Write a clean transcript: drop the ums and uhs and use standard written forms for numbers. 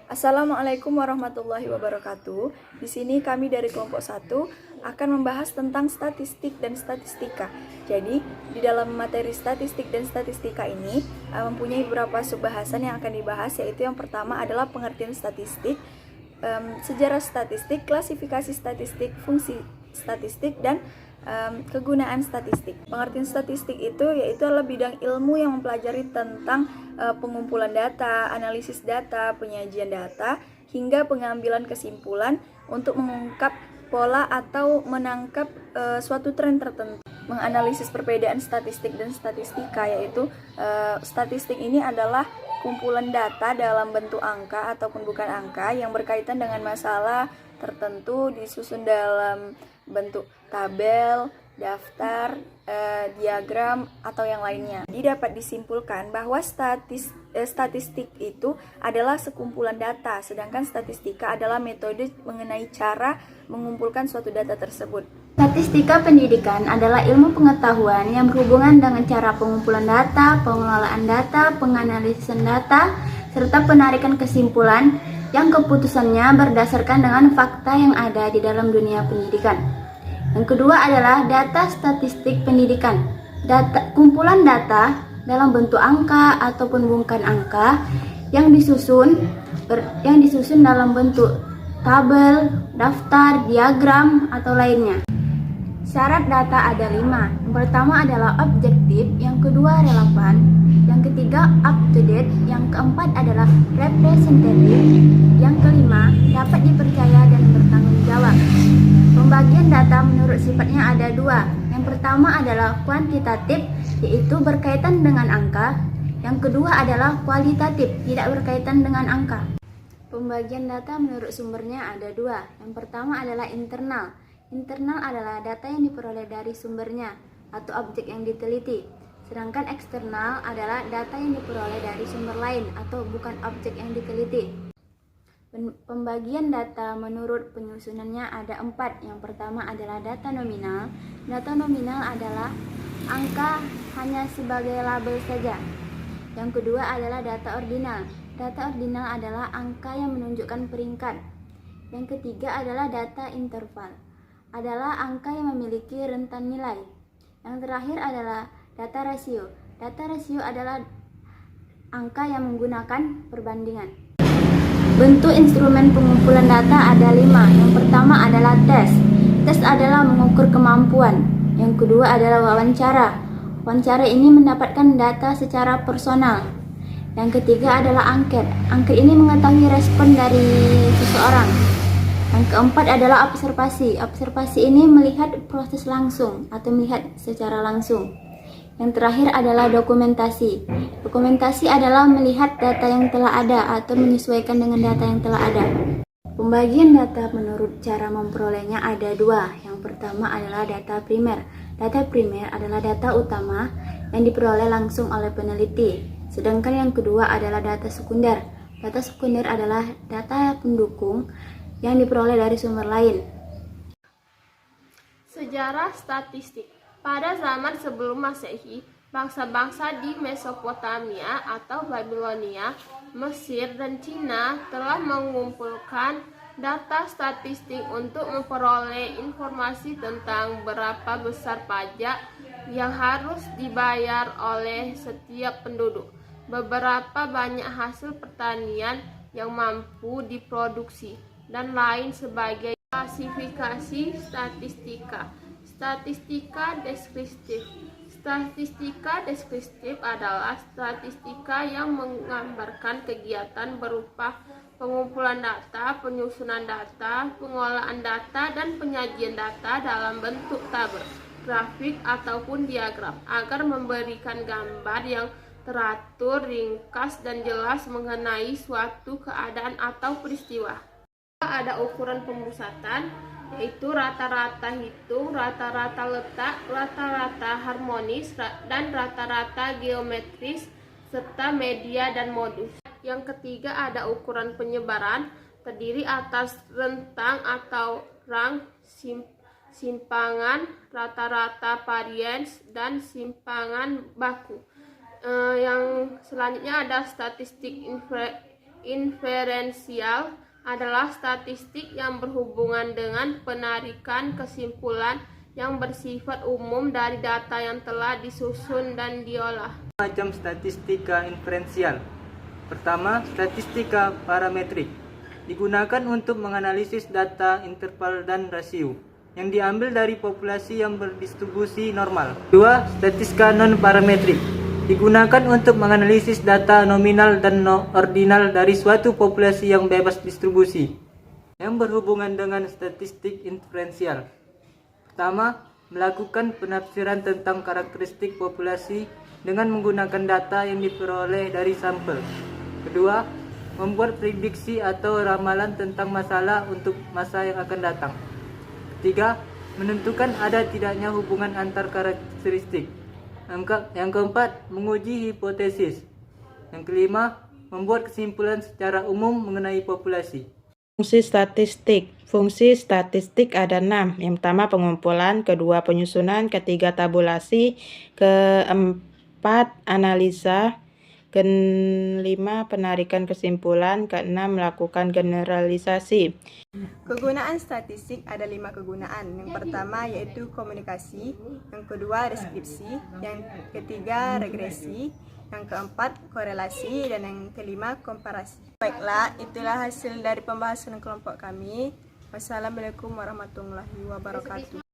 Assalamualaikum warahmatullahi wabarakatuh. Di sini kami dari kelompok 1 akan membahas tentang statistik dan statistika. Jadi, di dalam materi statistik dan statistika ini mempunyai beberapa subbahasan yang akan dibahas, yaitu yang pertama adalah pengertian statistik, sejarah statistik, klasifikasi statistik, fungsi statistik, dan kegunaan statistik. Pengertian statistik itu yaitu adalah bidang ilmu yang mempelajari tentang pengumpulan data, analisis data, penyajian data, hingga pengambilan kesimpulan untuk mengungkap pola atau menangkap suatu tren tertentu. Menganalisis perbedaan statistik dan statistika, yaitu statistik ini adalah kumpulan data dalam bentuk angka ataupun bukan angka yang berkaitan dengan masalah tertentu, disusun dalam bentuk tabel, daftar, diagram, atau yang lainnya. Jadi dapat disimpulkan bahwa statistik itu adalah sekumpulan data, sedangkan statistika adalah metode mengenai cara mengumpulkan suatu data tersebut. Statistika pendidikan adalah ilmu pengetahuan yang berhubungan dengan cara pengumpulan data, pengelolaan data, penganalisan data, serta penarikan kesimpulan yang keputusannya berdasarkan dengan fakta yang ada di dalam dunia pendidikan. Yang kedua adalah data statistik pendidikan. Kumpulan data dalam bentuk angka ataupun bukan angka yang disusun dalam bentuk tabel, daftar, diagram, atau lainnya. Syarat data ada 5. Yang pertama adalah objektif, yang kedua relevan, yang ketiga up to date, yang keempat adalah representatif, yang kelima dapat dipercaya dan bertanggung jawab. Pembagian data menurut sifatnya ada 2. Yang pertama adalah kuantitatif, yaitu berkaitan dengan angka. Yang kedua adalah kualitatif, tidak berkaitan dengan angka. Pembagian data menurut sumbernya ada 2. Yang pertama adalah internal. Internal adalah data yang diperoleh dari sumbernya atau objek yang diteliti. Sedangkan eksternal adalah data yang diperoleh dari sumber lain atau bukan objek yang diteliti. Pembagian data menurut penyusunannya ada 4. Yang pertama adalah data nominal. Data nominal adalah angka hanya sebagai label saja. Yang kedua adalah data ordinal. Data ordinal adalah angka yang menunjukkan peringkat. Yang ketiga adalah data interval, adalah angka yang memiliki rentan nilai. Yang terakhir adalah data rasio. Data rasio adalah angka yang menggunakan perbandingan. Bentuk instrumen pengumpulan data ada 5. Yang pertama adalah tes. Tes adalah mengukur kemampuan. Yang kedua adalah wawancara. Wawancara ini mendapatkan data secara personal. Yang ketiga adalah angket. Angket ini mengetahui respon dari seseorang. Yang keempat adalah observasi. Observasi ini melihat proses langsung atau melihat secara langsung. Yang terakhir adalah dokumentasi. Dokumentasi adalah melihat data yang telah ada atau menyesuaikan dengan data yang telah ada. Pembagian data menurut cara memperolehnya ada 2. Yang pertama adalah data primer. Data primer adalah data utama yang diperoleh langsung oleh peneliti. Sedangkan yang kedua adalah data sekunder. Data sekunder adalah data pendukung yang diperoleh dari sumber lain. Sejarah statistik. Pada zaman sebelum Masehi, bangsa-bangsa di Mesopotamia atau Babilonia, Mesir, dan Cina telah mengumpulkan data statistik untuk memperoleh informasi tentang berapa besar pajak yang harus dibayar oleh setiap penduduk, beberapa banyak hasil pertanian yang mampu diproduksi, dan lain sebagai klasifikasi statistika. Statistika deskriptif. Statistika deskriptif adalah statistika yang menggambarkan kegiatan berupa pengumpulan data, penyusunan data, pengolahan data, dan penyajian data dalam bentuk tabel, grafik, ataupun diagram agar memberikan gambar yang teratur, ringkas, dan jelas mengenai suatu keadaan atau peristiwa. Ada ukuran pemusatan, yaitu rata-rata hitung, rata-rata letak, rata-rata harmonis, dan rata-rata geometris, serta media dan modus. Yang ketiga ada ukuran penyebaran, terdiri atas rentang atau rang, simpangan, rata-rata varians, dan simpangan baku. Yang selanjutnya ada statistik inferensial adalah statistik yang berhubungan dengan penarikan kesimpulan yang bersifat umum dari data yang telah disusun dan diolah. Macam statistika inferensial. Pertama, statistika parametrik. Digunakan untuk menganalisis data interval dan rasio yang diambil dari populasi yang berdistribusi normal. Kedua, statistika non-parametrik. Digunakan untuk menganalisis data nominal dan ordinal dari suatu populasi yang bebas distribusi yang berhubungan dengan statistik inferensial. Pertama, melakukan penafsiran tentang karakteristik populasi dengan menggunakan data yang diperoleh dari sampel. Kedua, membuat prediksi atau ramalan tentang masalah untuk masa yang akan datang. Ketiga, menentukan ada tidaknya hubungan antar karakteristik. Yang keempat, menguji hipotesis. Yang kelima, membuat kesimpulan secara umum mengenai populasi. Fungsi statistik. Fungsi statistik ada 6. Yang pertama pengumpulan, kedua penyusunan, ketiga tabulasi, keempat analisa, kelima penarikan kesimpulan, keenam melakukan generalisasi. Kegunaan statistik ada 5 kegunaan. Yang pertama yaitu komunikasi, yang kedua deskripsi, yang ketiga regresi, yang keempat korelasi, dan yang kelima komparasi. Baiklah, itulah hasil dari pembahasan kelompok kami. Wassalamualaikum warahmatullahi wabarakatuh.